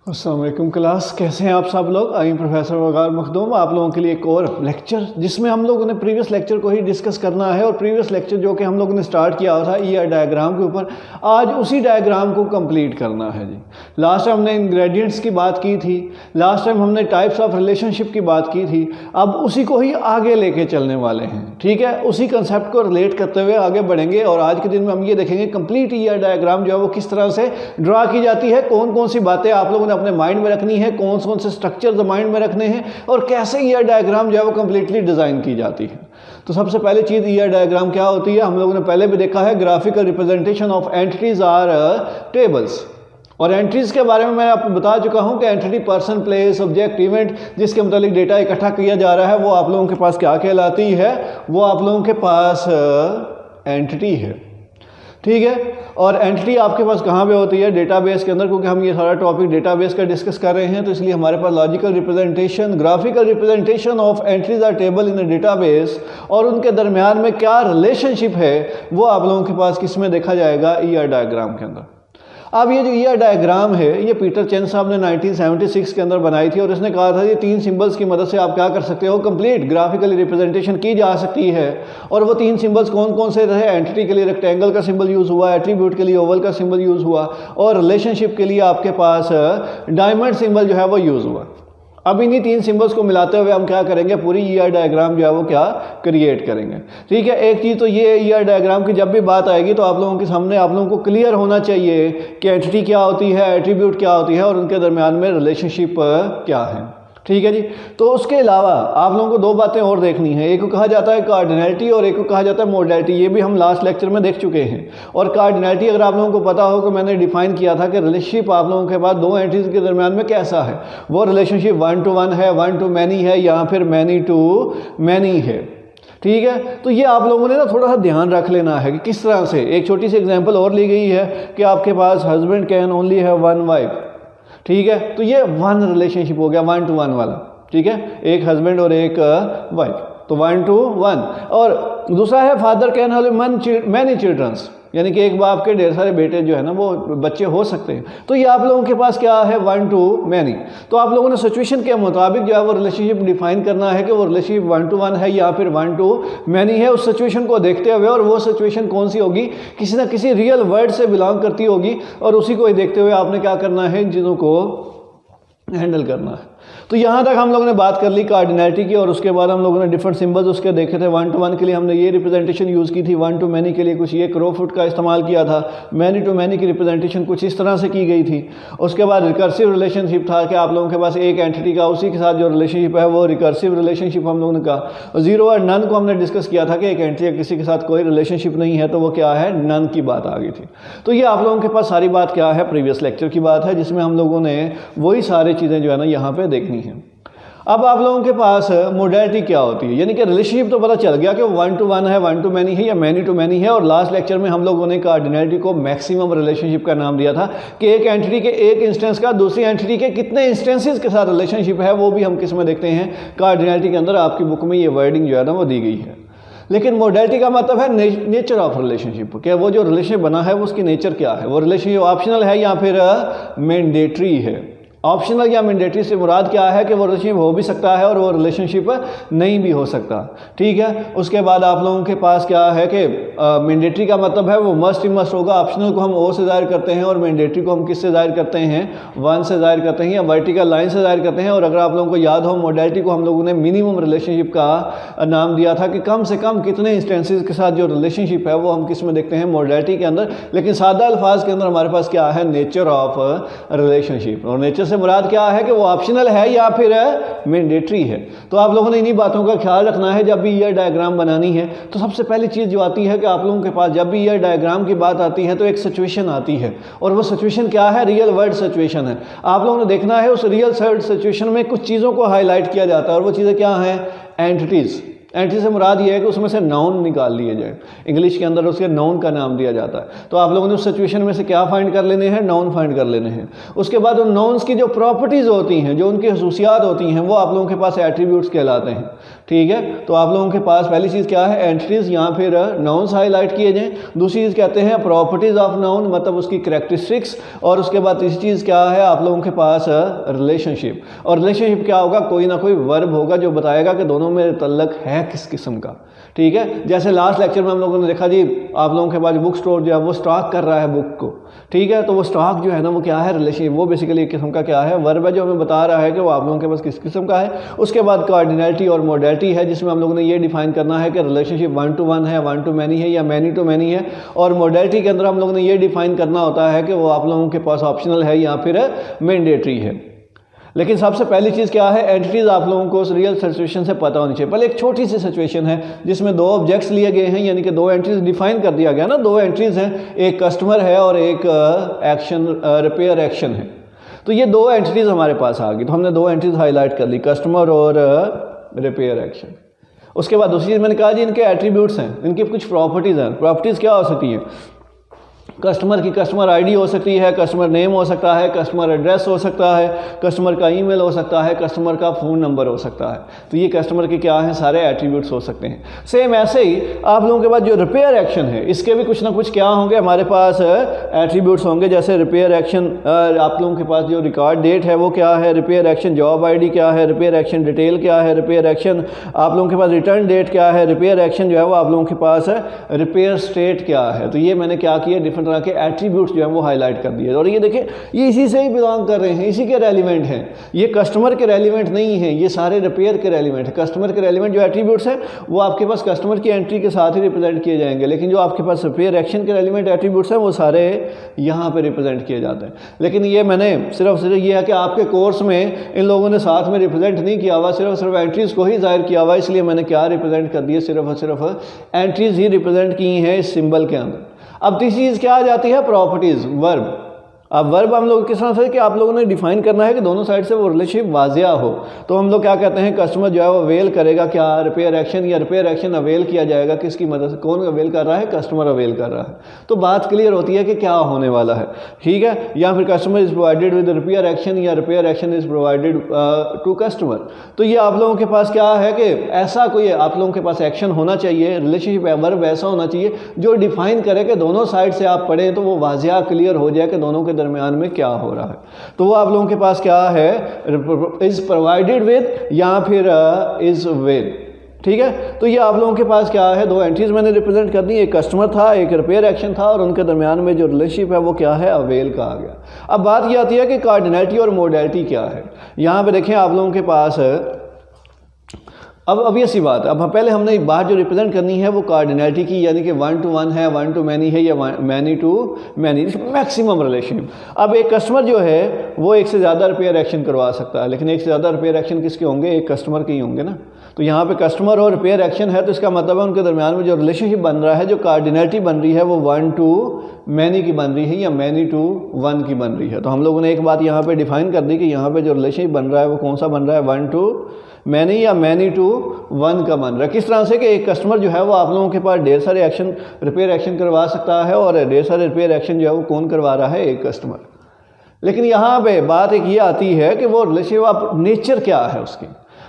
अस्सलाम वालेकुम क्लास, कैसे हैं आप सब लोग। आई प्रोफेसर वकार मखदूम आप लोगों के लिए एक और लेक्चर जिसमें हम लोगों ने प्रीवियस लेक्चर को ही डिस्कस करना है। और प्रीवियस लेक्चर जो कि हम लोगों ने स्टार्ट किया था ईआर डायग्राम के ऊपर, आज उसी डायग्राम को कंप्लीट करना है जी। लास्ट टाइम हमने इंग्रेडिएंट्स की बात की थी, लास्ट टाइम हमने टाइप्स ऑफ रिलेशनशिप की बात की थी। अब उसी को ही आगे लेके चलने वाले हैं, ठीक है। उसी कंसेप्ट को रिलेट करते हुए आगे बढ़ेंगे और आज के दिन में हम ये देखेंगे कंप्लीट ईआर डायग्राम जो है वो किस तरह से ड्रा की जाती है, कौन कौन सी बातें आप लोगों ने अपने माइंड में रखनी है, कौन कौन से स्ट्रक्चर माइंड में रखने हैं और कैसे ईआर डायग्राम जो है वो कंप्लीटली डिजाइन की जाती है। तो सबसे पहले चीज ईआर डायग्राम क्या होती है, हम लोगों ने पहले भी देखा है। Graphical representation of entities are tables. और एंट्रीज के बारे में मैं आपको बता चुका हूं कि entity, person, place, object, event जिसके मुतालिक डेटा इकट्ठा किया जा रहा है वो आप लोगों के पास क्या कहलाती है, वो आप लोगों के पास एंटिटी है, ठीक है। और एंटिटी आपके पास कहाँ पे होती है, डेटाबेस के अंदर, क्योंकि हम ये सारा टॉपिक डेटाबेस का डिस्कस कर रहे हैं तो इसलिए हमारे पास logical representation, graphical representation of entries or table in a database और उनके दरमियान में क्या रिलेशनशिप है वो आप लोगों के पास किस में देखा जाएगा, ईआर डायग्राम के अंदर। अब ये जो ईआर डायग्राम है ये पीटर चेन साहब ने 1976 के अंदर बनाई थी और इसने कहा था ये 3 सिंबल्स की मदद से आप क्या कर सकते हो, कंप्लीट ग्राफिकली रिप्रेजेंटेशन की जा सकती है। और वो 3 सिंबल्स कौन कौन से रहे, एंटिटी के लिए रेक्टेंगल का सिंबल यूज़ हुआ, एट्रीब्यूट के लिए ओवल का सिंबल यूज़ हुआ और रिलेशनशिप के लिए आपके पास डायमंड सिंबल जो है वो यूज़ हुआ। अब इन्हीं 3 सिंबल्स को मिलाते हुए हम क्या करेंगे, पूरी ईआर डायग्राम जो है वो क्या क्रिएट करेंगे, ठीक है। एक चीज़ तो ये ईआर डायग्राम की जब भी बात आएगी तो आप लोगों के सामने आप लोगों को क्लियर होना चाहिए कि एंटिटी क्या होती है, एट्रीब्यूट क्या होती है और उनके दरमियान में रिलेशनशिप क्या है, ठीक है जी। तो उसके अलावा आप लोगों को 2 बातें और देखनी है, एक को कहा जाता है कार्डिनैलिटी और एक को कहा जाता है मोडैलिटी। ये भी हम लास्ट लेक्चर में देख चुके हैं। और कार्डिनैलिटी अगर आप लोगों को पता हो कि मैंने डिफाइन किया था कि रिलेशनशिप आप लोगों के पास 2 एंटिटीज के दरमियान में कैसा है, वो रिलेशनशिप 1 to 1 है, 1 to many है या फिर many to many है, ठीक है। तो ये आप लोगों ने ना थोड़ा सा ध्यान रख लेना है कि किस तरह से। एक छोटी सी एग्जांपल और ली गई है कि आपके पास husband can only have 1 wife, ठीक है। तो ये 1 रिलेशनशिप हो गया, 1 to 1 वाला, ठीक है। एक हस्बैंड और एक वाइफ, तो 1 to 1। और दूसरा है father can have many childrens, यानी कि एक बाप के ढेर सारे बेटे जो है ना वो बच्चे हो सकते हैं। तो ये आप लोगों के पास क्या है, 1 to many। तो आप लोगों ने सिचुएशन के मुताबिक जो है वो रिलेशनशिप डिफाइन करना है कि वो रिलेशनशिप 1 to 1 है या फिर 1 to many है, उस सिचुएशन को देखते हुए। और वो सिचुएशन कौन सी होगी, किसी ना किसी रियल वर्ड से बिलोंग करती होगी और उसी को देखते हुए आपने क्या करना है, इन चीज़ों को हैंडल करना है। तो यहाँ तक हम लोगों ने बात कर ली कार्डिनैलिटी की और उसके बाद हम लोगों ने डिफरेंट सिंबल्स उसके देखे थे। 1 to 1 के लिए हमने ये रिप्रेजेंटेशन यूज़ की थी, 1 to many के लिए कुछ ये क्रो फुट का इस्तेमाल किया था, many to many की रिप्रेजेंटेशन कुछ इस तरह से की गई थी। उसके बाद रिकर्सिव रिलेशनशिप था कि आप लोगों के पास एक एंटिटी का उसी के साथ जो रिलेशनशिप है वो रिकर्सिव रिलेशनशिप हम लोगों ने कहा। 0 और नन को हमने डिस्कस किया था कि एक एंटिटी किसी के साथ कोई रिलेशनशिप नहीं है तो वो क्या है, नन की बात आ गई थी। तो ये आप लोगों के पास सारी बात क्या है, प्रीवियस लेक्चर की बात है जिसमें हम लोगों ने वही सारी चीज़ें जो है ना यहाँ पे देखनी है। अब आप लोगों के पास मोडैलिटी क्या होती है, यानी कि रिलेशनशिप तो पता चल गया कि 1 to 1 है, 1 to many है या many to many है। और लास्ट लेक्चर में हम लोगों ने कार्डिनैलिटी को मैक्सिमम रिलेशनशिप का नाम दिया था कि एक एंटिटी के एक इंस्टेंस का दूसरी एंटिटी के कितने इंस्टेंसेस के साथ रिलेशनशिप है, वो भी हम किस में देखते हैं, कार्डिनैलिटी के अंदर। आपकी बुक में ये वर्डिंग जो है ना वो दी गई है। लेकिन मोडैलिटी का मतलब है नेचर ऑफ रिलेशनशिप, कि वो जो रिलेशनशिप बना है वो उसकी नेचर क्या है, वो रिलेशनशिप ऑप्शनल है या फिर मैंडेटरी है। ऑप्शनल या मैंडेटरी से मुराद क्या है कि वो रिलेशनशिप हो भी सकता है और वो रिलेशनशिप नहीं भी हो सकता, ठीक है। उसके बाद आप लोगों के पास क्या है कि मैंडेटरी का मतलब है वो मस्ट ही मस्ट होगा। ऑप्शनल को हम ओ से जाहिर करते हैं और मैंडेटरी को हम किससे जाहिर करते हैं, 1 से जाहिर करते हैं या वर्टिकल लाइन से जाहिर करते हैं। और अगर आप लोगों को याद हो, मोडैलिटी को हम लोगों ने मिनिमम रिलेशनशिप का नाम दिया था कि कम से कम कितने इंस्टेंसेस के साथ जो रिलेशनशिप है वो हम किस में देखते हैं, मोडैलिटी के अंदर। लेकिन सादा अल्फाज के अंदर हमारे पास क्या है, नेचर ऑफ रिलेशनशिप। और नेचर से मुराद क्या है कि वो ऑप्शनल है या फिर मैंडेटरी है। तो आप लोगों ने इन्हीं बातों का ख्याल रखना है जब भी ईआर डायग्राम बनानी है। तो सबसे पहली चीज़ जो आती है कि आप लोगों के पास जब भी ईआर डायग्राम की बात आती है तो एक सिचुएशन आती है और वो सिचुएशन क्या है, रियल वर्ल्ड सिचुएशन है। आप लोगों ने देखना है उस रियल वर्ल्ड सिचुएशन में कुछ चीज़ों को हाईलाइट किया जाता है और वो चीज़ें क्या हैं, एंटिटीज़। एंटिटी से मुराद ये है कि उसमें से नाउन निकाल लिए जाए, इंग्लिश के अंदर उसके नाउन का नाम दिया जाता है। तो आप लोगों ने उस सिचुएशन में से क्या फाइंड कर लेने हैं, नाउन फाइंड कर लेने हैं। उसके बाद उन नाउन्स की जो प्रॉपर्टीज़ होती हैं, जो उनकी खसूसियात होती हैं, वो आप लोगों के पास एट्रीब्यूट्स कहलाते हैं, ठीक है। तो आप लोगों के पास पहली चीज़ क्या है, एंटिटीज़ या फिर नाउन्स हाईलाइट किए जाएं। दूसरी चीज़ कहते हैं प्रॉपर्टीज़ ऑफ नाउन, मतलब उसकी करेक्टरिस्टिक्स। और उसके बाद तीसरी चीज़ क्या है आप लोगों के पास, रिलेशनशिप। और रिलेशनशिप क्या होगा, कोई ना कोई वर्ब होगा जो बताएगा कि दोनों में तल्लक है किस किस्म का। ठीक है, जैसे लास्ट लेक्चर में हम लोगों ने देखा जी, आप लोगों के पास बुक स्टोर जो है वो स्टॉक कर रहा है बुक को। ठीक है, तो वो स्टॉक जो है ना वो क्या है, रिलेशनशिप। वो बेसिकली एक किस्म का क्या है, वर्ब है जो हमें बता रहा है कि वो आप लोगों के पास किस किस्म का है। उसके बाद कार्डिनलिटी और मॉडलिटी है, जिसमें हम लोगों ने ये डिफाइन करना है कि रिलेशनशिप 1 to 1 है, 1 to many है या many to many है। और मॉडलिटी के अंदर हम लोगों ने ये डिफाइन करना होता है कि वो आप लोगों के पास ऑप्शनल है या फिर मैंडेटरी है। लेकिन सबसे पहली चीज़ क्या है, एंटिटीज़ आप लोगों को उस रियल सिचुएशन से पता होनी चाहिए। पहले एक छोटी सी सिचुएशन है जिसमें दो ऑब्जेक्ट्स लिए गए हैं, यानी कि दो एंट्रीज डिफाइन कर दिया गया ना। दो एंट्रीज हैं, एक कस्टमर है और एक एक्शन रिपेयर एक्शन है। तो ये दो एंटिटीज़ हमारे पास आ गई, तो हमने दो एंट्रीज हाईलाइट कर ली, कस्टमर और रिपेयर एक्शन। उसके बाद दूसरी चीज़ मैंने कहा जी इनके एट्रीब्यूट्स हैं, इनकी कुछ प्रॉपर्टीज़ हैं। प्रॉपर्टीज़ क्या हो सकती हैं, कस्टमर की कस्टमर आईडी हो सकती है, कस्टमर नेम हो सकता है, कस्टमर एड्रेस हो सकता है, कस्टमर का ईमेल हो सकता है, कस्टमर का फ़ोन नंबर हो सकता है। तो ये कस्टमर के क्या हैं, सारे एट्रीब्यूट्स हो सकते हैं। सेम ऐसे ही आप लोगों के पास जो रिपेयर एक्शन है, इसके भी कुछ ना कुछ क्या होंगे हमारे पास, एट्रीब्यूट्स होंगे। जैसे रिपेयर एक्शन, आप लोगों के पास जो रिकॉर्ड डेट है वो क्या है, रिपेयर एक्शन जॉब आईडी क्या है, रिपेयर एक्शन डिटेल क्या है, रिपेयर एक्शन आप लोगों के पास रिटर्न डेट क्या है, रिपेयर एक्शन जो है वो आप लोगों के पास है रिपेयर स्टेट क्या है। तो ये मैंने क्या किया, डिफरेंट तरह के एट्रीब्यूट्स जो है वो हाईलाइट कर दिए। और ये देखें, ये इसी से ही बिलोंग कर रहे हैं, इसी के रेलिवेंट हैं। ये कस्टमर के रेलिवेंट नहीं है, ये सारे रिपेयर के रेलिवेंट है। कस्टमर के रेलिवेंट जो एट्रीब्यूट्स हैं वो आपके पास कस्टमर की एंट्री के साथ ही रिप्रेजेंट किए जाएंगे, लेकिन जो आपके पास रिपेयर एक्शन के रेलिवेंट एट्रीब्यूट्स हैं वो सारे यहाँ पे रिप्रेजेंट किए जाते हैं। लेकिन ये मैंने सिर्फ ये है कि आपके कोर्स में इन लोगों ने साथ में रिप्रेजेंट नहीं किया हुआ, सिर्फ एंट्रीज को ही जाहिर किया हुआ, इसलिए मैंने क्या रिप्रेजेंट कर दिया, सिर्फ और सिर्फ एंट्रीज ही रिप्रेजेंट की हैं इस सिंबल के अंदर। अब तीसरी चीज़ क्या आ जाती है, प्रॉपर्टीज़, वर्ब। अब वर्ब हम लोग किस तरह से कि आप लोगों ने डिफाइन करना है कि दोनों साइड से वो रिलेशनशिप वाजिया हो। तो हम लोग क्या कहते हैं, कस्टमर जो है वो अवेल करेगा क्या, रिपेयर एक्शन, या रिपेयर एक्शन अवेल किया जाएगा किसकी मदद से, कौन अवेल कर रहा है, कस्टमर अवेल कर रहा है। तो बात क्लियर होती है कि क्या होने वाला है। ठीक है, या फिर customer is provided with repair action या repair action is provided to customer. तो ये आप लोगों के पास क्या है कि ऐसा कोई आप लोगों के पास एक्शन होना चाहिए, रिलेशनशिप वर्ब ऐसा होना चाहिए जो डिफाइन करे कि दोनों साइड से आप पढ़ें तो वो वाजिया क्लियर हो जाए कि दोनों के दरमियान में क्या हो रहा है। तो वो आप लोगों के पास क्या है, इज प्रोवाइडेड विद या फिर इज विद। ठीक है, तो ये आप लोगों के पास क्या है, दो एंट्रीज मैंने रिप्रेजेंट कर दी, एक कस्टमर था, एक रिपेयर एक्शन था, और उनके दरमियान में जो रिलेशनशिप है वो क्या है, अवेल का आ गया। अब बात ये आती है कि कार्डिनलिटी और मॉडलिटी क्या है। यहाँ पे देखें आप लोगों के पास अब ये सी बात है, अब पहले हमने एक बात जो रिप्रेजेंट करनी है वो कार्डिनलिटी की, यानी कि 1 to 1 है, 1 to many है, या many to many, maximum relationship. अब एक कस्टमर जो है वो एक से ज़्यादा रिपेयर एक्शन करवा सकता है, लेकिन एक से ज़्यादा रिपेयर एक्शन किसके होंगे, एक कस्टमर के ही होंगे ना। तो यहाँ पे कस्टमर और रिपेयर एक्शन है, तो इसका मतलब है उनके दरमियान में जो रिलेशनशिप बन रहा है, जो कार्डिनलिटी बन रही है वो 1 to many की बन रही है या many to 1 की बन रही है। तो हम लोगों ने एक बात यहाँ पे डिफाइन कर दी कि यहाँ पे जो रिलेशनशिप बन रहा है वो कौन सा बन रहा है, 1 to many या many to 1 का बन रहा है। किस तरह से कि एक कस्टमर जो है वो आप लोगों के पास ढेर सारे एक्शन रिपेयर एक्शन करवा सकता है, और ढेर सारे रिपेयर एक्शन जो है वो कौन करवा रहा है, एक कस्टमर। लेकिन यहाँ पे बात एक ये आती है कि वो रिलेशनशिप आप नेचर क्या है उसकी।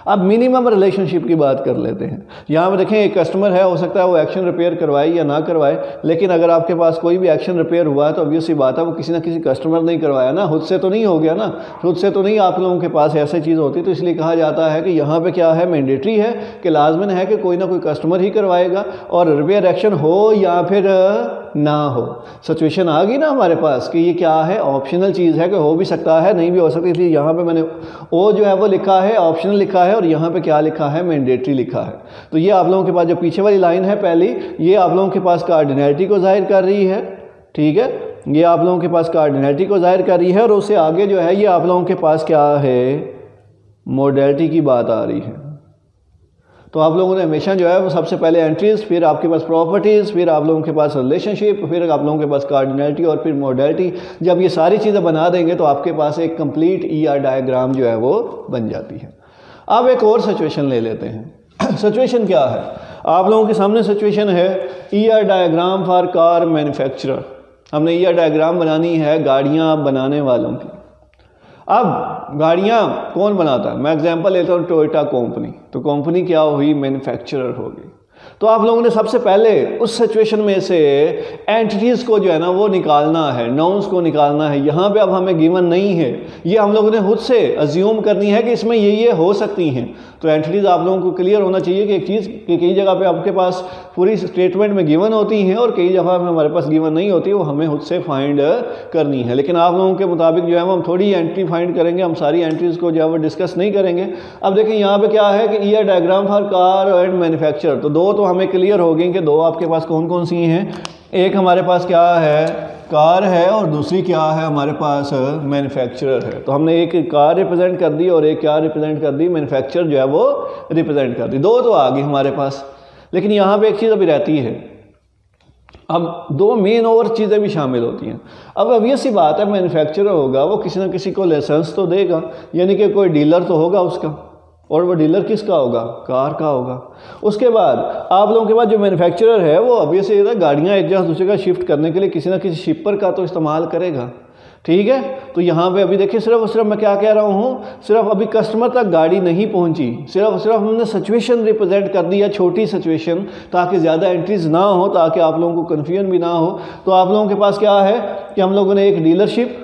अब मिनिमम रिलेशनशिप की बात कर लेते हैं। यहाँ पे देखें, एक कस्टमर है, हो सकता है वो एक्शन रिपेयर करवाए या ना करवाए, लेकिन अगर आपके पास कोई भी एक्शन रिपेयर हुआ है तो ऑब्वियस सी बात है वो किसी ना किसी कस्टमर ने ही करवाया ना, खुद से तो नहीं हो गया ना, खुद से तो नहीं आप लोगों के पास ऐसी चीज़ होती। तो इसलिए कहा जाता है कि यहाँ पे क्या है, मैंडेटरी है कि लाजमन है कि कोई ना कोई कस्टमर ही करवाएगा, और रिपेयर एक्शन हो या फिर ना हो। सिचुएशन आ गई ना हमारे पास कि ये क्या है, ऑप्शनल चीज़ है कि हो भी सकता है नहीं भी हो सकती, इसलिए यहाँ पे मैंने ओ जो है वो लिखा है, ऑप्शनल लिखा है, और यहाँ पे क्या लिखा है, मैंडेटरी लिखा है। तो ये आप लोगों के पास जो पीछे वाली लाइन है पहली, ये आप लोगों के पास कार्डिनलिटी को जाहिर कर रही है। ठीक है, ये आप लोगों के पास कार्डिनलिटी को जाहिर कर रही है, और उससे आगे जो है ये आप लोगों के पास क्या है, मॉडलिटी की बात आ रही है। तो आप लोगों ने हमेशा जो है वो सबसे पहले एंट्रीज, फिर आपके पास प्रॉपर्टीज़, फिर आप लोगों के पास रिलेशनशिप, फिर आप लोगों के पास कार्डिनलिटी, और फिर मॉडलिटी। जब ये सारी चीज़ें बना देंगे तो आपके पास एक कंप्लीट ER डायग्राम जो है वो बन जाती है। अब एक और सिचुएशन ले लेते हैं। सिचुएशन क्या है, आप लोगों के सामने सिचुएशन है ER diagram for car manufacturer. हमने ER डायग्राम बनानी है गाड़ियाँ बनाने वालों की। अब गाड़ियाँ कौन बनाता है, मैं एग्जांपल लेता हूँ टोयोटा कंपनी। तो कंपनी क्या हुई, मैन्युफैक्चरर हो गई। तो आप लोगों ने सबसे पहले उस सिचुएशन में से एंटिटीज़ को जो है ना वो निकालना है, नाउन्स को निकालना है। यहाँ पे अब हमें गिवन नहीं है, ये हम लोगों ने खुद से अज्यूम करनी है कि इसमें ये हो सकती हैं। तो एंटिटीज़ आप लोगों को क्लियर होना चाहिए कि एक चीज़ कि कई जगह पे आपके पास पूरी स्टेटमेंट में गिवन होती हैं और कई जगह पे हमारे पास गिवन नहीं होती, वो हमें खुद से फाइंड करनी है। लेकिन आप लोगों के मुताबिक जो है वो हम थोड़ी एंट्री फाइंड करेंगे, हम सारी एंट्रीज़ को जो है वो डिस्कस नहीं करेंगे। अब देखिए यहाँ पे क्या है कि year diagram for car and manufacture. तो दो तो हमें क्लियर हो गई कि दो आपके पास कौन कौन सी हैं। एक हमारे पास क्या है, कार है, और दूसरी क्या है हमारे पास, मैन्युफैक्चरर है। तो हमने एक कार रिप्रेजेंट कर दी और एक क्या रिप्रेजेंट कर दी, मैन्युफैक्चरर जो है वो रिप्रेजेंट कर दी। दो तो आ गई हमारे पास। लेकिन यहाँ पे एक चीज़ अभी रहती है, अब दो मेन और चीज़ें भी शामिल होती हैं। अब ऑब्वियस सी बात है, मैन्युफैक्चरर होगा वो किसी न किसी को लाइसेंस तो देगा, यानी कि कोई डीलर तो होगा उसका, और वो डीलर किसका होगा, कार का होगा। उसके बाद आप लोगों के पास जो मैन्युफैक्चरर है वो ऑब्वियसली ये गाड़ियाँ एक जगह दूसरी जगह शिफ्ट करने के लिए किसी ना किसी शिपर का तो इस्तेमाल करेगा, ठीक है। तो यहाँ पे अभी देखिए सिर्फ और सिर्फ मैं क्या कह रहा हूँ, सिर्फ अभी कस्टमर तक गाड़ी नहीं पहुँची, सिर्फ हमने सिचुएशन रिप्रेजेंट कर दी है, छोटी सिचुएशन, ताकि ज़्यादा एंट्रीज ना हो, ताकि आप लोगों को कन्फ्यूजन भी ना हो। तो आप लोगों के पास क्या है कि हम लोगों ने एक डीलरशिप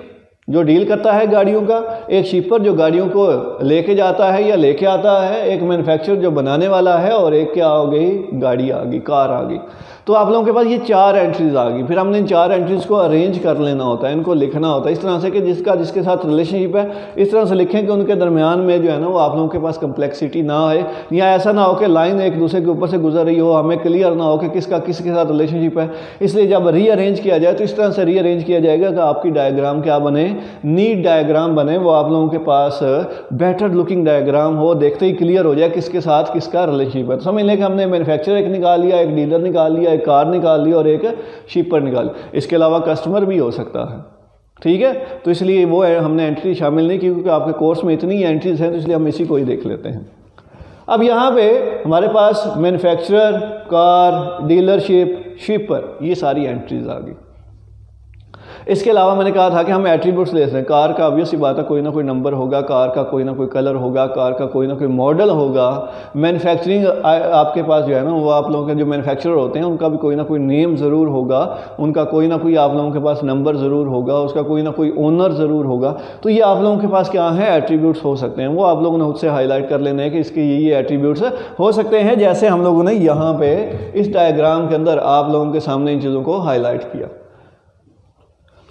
जो डील करता है गाड़ियों का, एक शिपर जो गाड़ियों को लेके जाता है या लेके आता है, एक मैन्युफैक्चरर जो बनाने वाला है, और एक क्या हो गई, गाड़ी आ गई, कार आ गई। तो आप लोगों के पास ये चार एंट्रीज आ गई। फिर हमने इन चार एंट्रीज को अरेंज कर लेना होता है, इनको लिखना होता है इस तरह से कि जिसके साथ रिलेशनशिप है इस तरह से लिखें कि उनके दरमियान में जो है ना वो आप लोगों के पास कम्प्लेक्सिटी ना आए, या ऐसा ना हो कि लाइन एक दूसरे के ऊपर से गुजर रही हो, हमें क्लियर ना हो कि किसका किसके साथ रिलेशनशिप है। इसलिए जब रीअरेंज किया जाए तो इस तरह से रीअरेंज किया जाएगा कि आपकी डायग्राम क्या बने, नीट डायग्राम बने, वो आप लोगों के पास बेटर लुकिंग डायग्राम हो, देखते ही क्लियर हो जाए किसके साथ किसका रिलेशनशिप है। तो समझ लें कि हमने मैन्युफैक्चरर एक निकाल लिया, एक डीलर निकाल लिया, एक कार निकाल ली और एक शिपर निकाल। इसके अलावा कस्टमर भी हो सकता है, ठीक है। तो इसलिए वो हमने एंट्री शामिल नहीं की, क्योंकि आपके कोर्स में इतनी एंट्रीज हैं, तो इसलिए हम इसी को ही देख लेते हैं। अब यहाँ पे हमारे पास मैन्युफैक्चरर, कार, डीलरशिप, शिपर, ये सारी एंट्रीज आ गई। इसके अलावा मैंने कहा था कि हम एट्रीब्यूट्स ले सकते हैं। कार का ऑब्वियस सी बात है कोई ना कोई नंबर होगा, कार का कोई ना कोई कलर होगा, कार का कोई ना कोई मॉडल होगा। मैन्युफैक्चरिंग आपके पास जो है ना वो आप लोगों के जो मैन्युफैक्चरर होते हैं उनका भी कोई ना कोई नेम ज़रूर होगा, उनका कोई ना कोई आप लोगों के पास नंबर ज़रूर होगा, उसका कोई ना कोई ओनर ज़रूर होगा। तो ये आप लोगों के पास क्या है, एट्रीब्यूट्स हो सकते हैं। वो आप लोगों ने उससे हाईलाइट कर लेना है कि इसके ये एट्रीब्यूट्स हो सकते हैं, जैसे हम लोगों ने यहाँ पे इस डायग्राम के अंदर आप लोगों के सामने इन चीज़ों को हाईलाइट किया।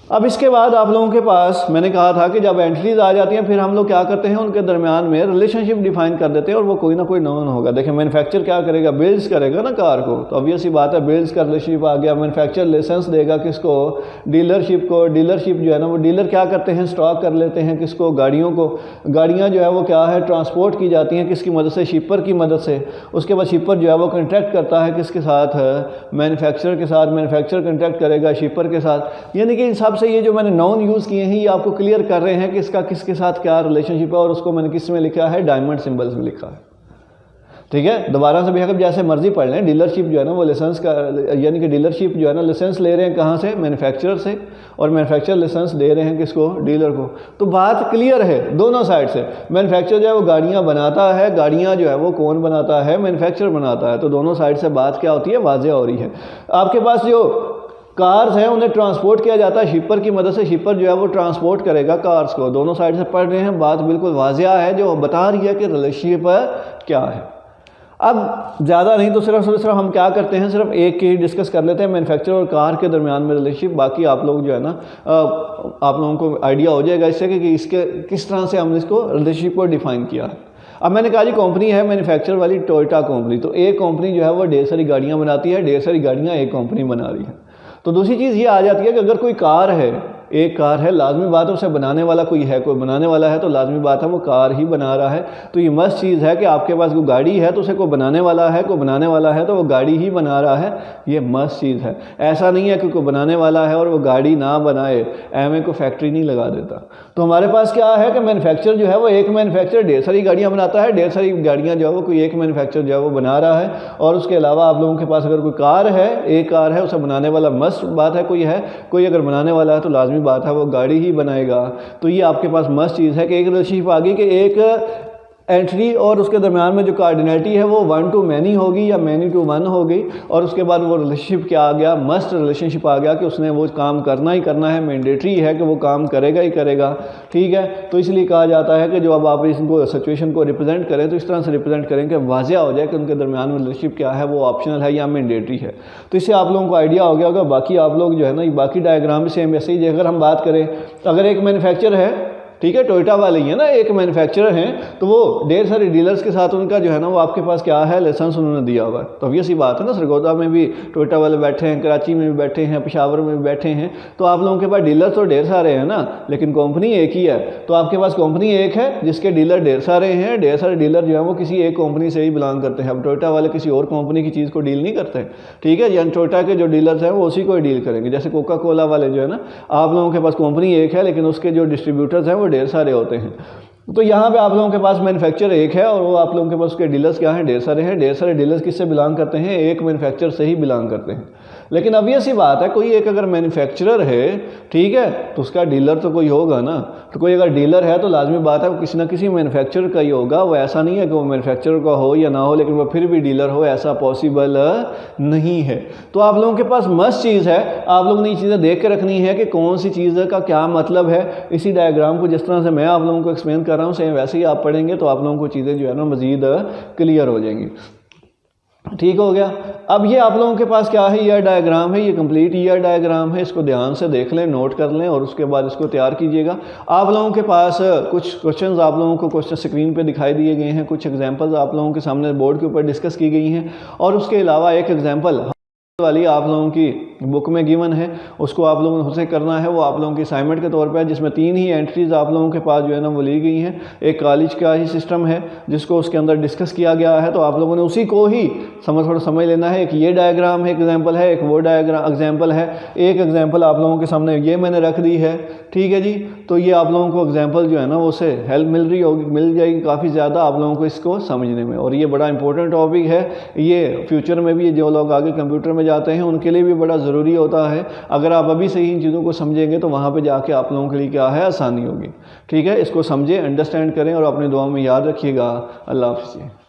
अब इसके बाद आप लोगों के पास मैंने कहा था कि जब एंट्रीज आ जाती हैं फिर हम लोग क्या करते हैं, उनके दरमियान में रिलेशनशिप डिफाइन कर देते हैं, और वो कोई ना कोई नाउन होगा। देखिए मैन्युफैक्चर क्या करेगा, बिल्ड्स करेगा ना कार को, तो ऑब्वियस सी बात है बिल्ड्स का रिलेशनशिप आ गया। मैन्युफैक्चर लाइसेंस देगा किसको, डीलरशिप को। डीलरशिप जो है ना वो डीलर क्या करते हैं, स्टॉक कर लेते हैं किसको, गाड़ियों को। गाड़ियाँ जो है वो क्या है, ट्रांसपोर्ट की जाती हैं किसकी मदद से, शिपर की मदद से। उसके बाद शिपर जो है वो कॉन्ट्रैक्ट करता है किसके साथ, मैन्युफैक्चरर के साथ। मैन्युफैक्चरर कॉन्ट्रैक्ट करेगा शिपर के साथ। यानी कि इन सब से ये जो मैंने नाउन यूज़ किए हैं ये आपको क्लियर कर रहे हैं कि इसका किसके साथ क्या रिलेशनशिप है, और उसको मैंने किस में लिखा है, डायमंड सिंबल्स में लिखा है, ठीक है। दोबारा से भी अगर जैसे मर्जी पढ़ लें, डीलरशिप जो है ना वो लाइसेंस का, यानी कि डीलरशिप जो है ना लाइसेंस ले रहे हैं कहाँ से, मैन्युफैक्चरर से, और मैन्युफैक्चरर लाइसेंस दे रहे हैं किसको, डीलर को। तो बात क्लियर है दोनों साइड से। मैन्युफैक्चरर जो है वो गाड़ियाँ बनाता है, गाड़ियाँ जो है वो कौन बनाता है, मैन्युफैक्चरर बनाता है। तो दोनों साइड से बात क्या होती है, वाज़ेह हो रही है। आपके पास जो कार्स हैं उन्हें ट्रांसपोर्ट किया जाता है शिपर की मदद से, शिपर जो है वो ट्रांसपोर्ट करेगा कार्स को। दोनों साइड से पढ़ रहे हैं, बात बिल्कुल वाज़ेह है जो बता रही है कि रिलेशनशिप क्या है। अब ज़्यादा नहीं तो सिर्फ हम क्या करते हैं, सिर्फ एक ही डिस्कस कर लेते हैं, मैन्युफैक्चरर और कार के दरमियान में रिलेशनशिप। बाकी आप लोग जो है ना आप लोगों को आइडिया हो जाएगा इससे कि इसके किस तरह से हमने इसको रिलेशनशिप को डिफाइन किया है। अब मैंने कहा जी कंपनी है मैन्युफैक्चरर वाली टोयोटा कंपनी, तो एक कंपनी जो है वो ढेर सारी गाड़ियाँ बनाती है, ढेर सारी गाड़ियाँ एक कंपनी बना रही है। तो दूसरी चीज़ ये आ जाती है कि अगर कोई कार है, एक कार है, लाजमी बात है उसे बनाने वाला कोई है, कोई बनाने वाला है तो लाजमी बात है वो कार ही बना रहा है। तो ये मस्त चीज़ है कि आपके पास कोई गाड़ी है तो उसे कोई बनाने वाला है, कोई बनाने वाला है तो वो गाड़ी ही बना रहा है, ये मस्त चीज़ है। ऐसा नहीं है कि कोई बनाने वाला है और वो गाड़ी ना बनाए, एमए को फैक्ट्री नहीं लगा देता। तो हमारे पास क्या है कि मैन्युफैक्चरर जो है वो एक मैन्युफैक्चरर ढेर सारी गाड़ियाँ बनाता है, ढेर सारी गाड़ियाँ जो है वो कोई एक मैन्युफैक्चरर जो है वो बना रहा है। और उसके अलावा आप लोगों के पास अगर कोई कार है, एक कार है, उसे बनाने वाला मस्त बात है कोई है, कोई अगर बनाने वाला है तो लाजमी लाजमी बात है वो गाड़ी ही बनाएगा। तो ये आपके पास मस्ट चीज़ है कि एक रिलेशनशिप आ गई कि एक एंट्री और उसके दरमियान में जो कार्डिनलिटी है वो 1 to many होगी या many to 1 होगी, और उसके बाद वो रिलेशनशिप क्या आ गया, मस्ट रिलेशनशिप आ गया कि उसने वो काम करना ही करना है, मैंडेटरी है कि वो काम करेगा ही करेगा। ठीक है, तो इसलिए कहा जाता है कि जो अब आप इसको सिचुएशन को रिप्रेजेंट करें तो इस तरह से रिप्रेजेंट करें कि वाज़ेह हो जाए कि उनके दरमियान में रिलेशनशिप क्या है, वो ऑप्शनल है या मैंडेटरी है। तो इससे आप लोगों को आइडिया हो गया होगा। बाकी आप लोग जो है ना बाकी डायग्राम भी सेम ऐसे ही, अगर हम बात करें अगर एक मैन्युफैक्चर है, ठीक है, टोयोटा वाले ही है ना, एक मैन्युफैक्चरर हैं, तो वो ढेर सारे डीलर्स के साथ उनका जो है ना वो आपके पास क्या है, लाइसेंस उन्होंने दिया हुआ है। तो obvious सी बात है ना, सरगोदा में भी टोयोटा वाले बैठे हैं, कराची में भी बैठे हैं, पेशावर में भी बैठे हैं, तो आप लोगों के पास डीलर तो ढेर सारे हैं ना, लेकिन कंपनी एक ही है। तो आपके पास कंपनी एक है जिसके डीलर ढेर सारे हैं, ढेर सारे डीलर जो है वो किसी एक कंपनी से ही बिलोंग करते हैं। अब टोयोटा वाले किसी और कंपनी की चीज़ को डील नहीं करते, ठीक है, यानी टोयोटा के जो डीलर्स हैं वो उसी को ही डील करेंगे। जैसे कोका कोला वाले जो है ना, आप लोगों के पास कंपनी एक है लेकिन उसके जो डिस्ट्रीब्यूटर्स हैं वो ढेर सारे होते हैं। तो यहाँ पे आप लोगों के पास मैन्युफैक्चर एक है और वो आप लोगों के पास उसके डीलर्स क्या हैं, ढेर सारे हैं। ढेर सारे डीलर्स किससे बिलोंग करते हैं, एक मैन्युफैक्चर से ही बिलोंग करते हैं। लेकिन अब ये सी बात है, कोई एक अगर मैन्युफैक्चरर है, ठीक है, तो उसका डीलर तो कोई होगा ना। तो कोई अगर डीलर है तो लाजमी बात है वो किसी ना किसी मैन्युफैक्चरर का ही होगा। वो ऐसा नहीं है कि वो मैन्युफैक्चरर का हो या ना हो, लेकिन वो फिर भी डीलर हो, ऐसा पॉसिबल नहीं है। तो आप लोगों के पास मस्ट चीज़ है, आप लोगों ने ये चीज़ें देख के रखनी है कि कौन सी चीज़ का क्या मतलब है। इसी डायग्राम को जिस तरह से मैं आप लोगों को एक्सप्लेन कर रहा हूँ सेम वैसे ही आप पढ़ेंगे तो आप लोगों को चीज़ें जो है ना मज़ीद क्लियर हो जाएंगी। ठीक हो गया। अब ये आप लोगों के पास क्या है, ईयर डायग्राम है, ये कंप्लीट ईयर डायग्राम है। इसको ध्यान से देख लें, नोट कर लें और उसके बाद इसको तैयार कीजिएगा। आप लोगों के पास कुछ क्वेश्चंस आप लोगों को क्वेश्चन स्क्रीन पे दिखाई दिए गए हैं, कुछ एग्जांपल्स आप लोगों के सामने बोर्ड के ऊपर डिस्कस की गई हैं, और उसके अलावा एक एग्जांपल वाली आप लोगों की बुक में गिवन है, उसको आप लोगों से करना है। वो आप लोगों की असाइनमेंट के तौर पे है, जिसमें 3 ही एंट्रीज आप लोगों के पास जो है ना वो ली गई हैं। एक कॉलेज का ही सिस्टम है जिसको उसके अंदर डिस्कस किया गया है, तो आप लोगों ने उसी को ही थोड़ा समझ लेना है। एक ये डायग्राम है, एग्जाम्पल है, एक वो डायग्राम एग्जाम्पल है। एक एग्जाम्पल आप लोगों के सामने ये मैंने रख दी है, ठीक है जी। तो ये आप लोगों को एग्जाम्पल जो है ना वो से हेल्प मिल जाएगी काफ़ी ज़्यादा आप लोगों को इसको समझने में। और ये बड़ा इंपॉर्टेंट टॉपिक है, ये फ्यूचर में भी जो लोग आगे कंप्यूटर में जाते हैं उनके लिए भी बड़ा ज़रूरी होता है। अगर आप अभी से ही इन चीज़ों को समझेंगे तो वहाँ पे जाके आप लोगों के लिए क्या है, आसानी होगी। ठीक है, इसको समझें, अंडरस्टैंड करें और अपनी दुआ में याद रखिएगा। अल्लाह हाफ़िज़।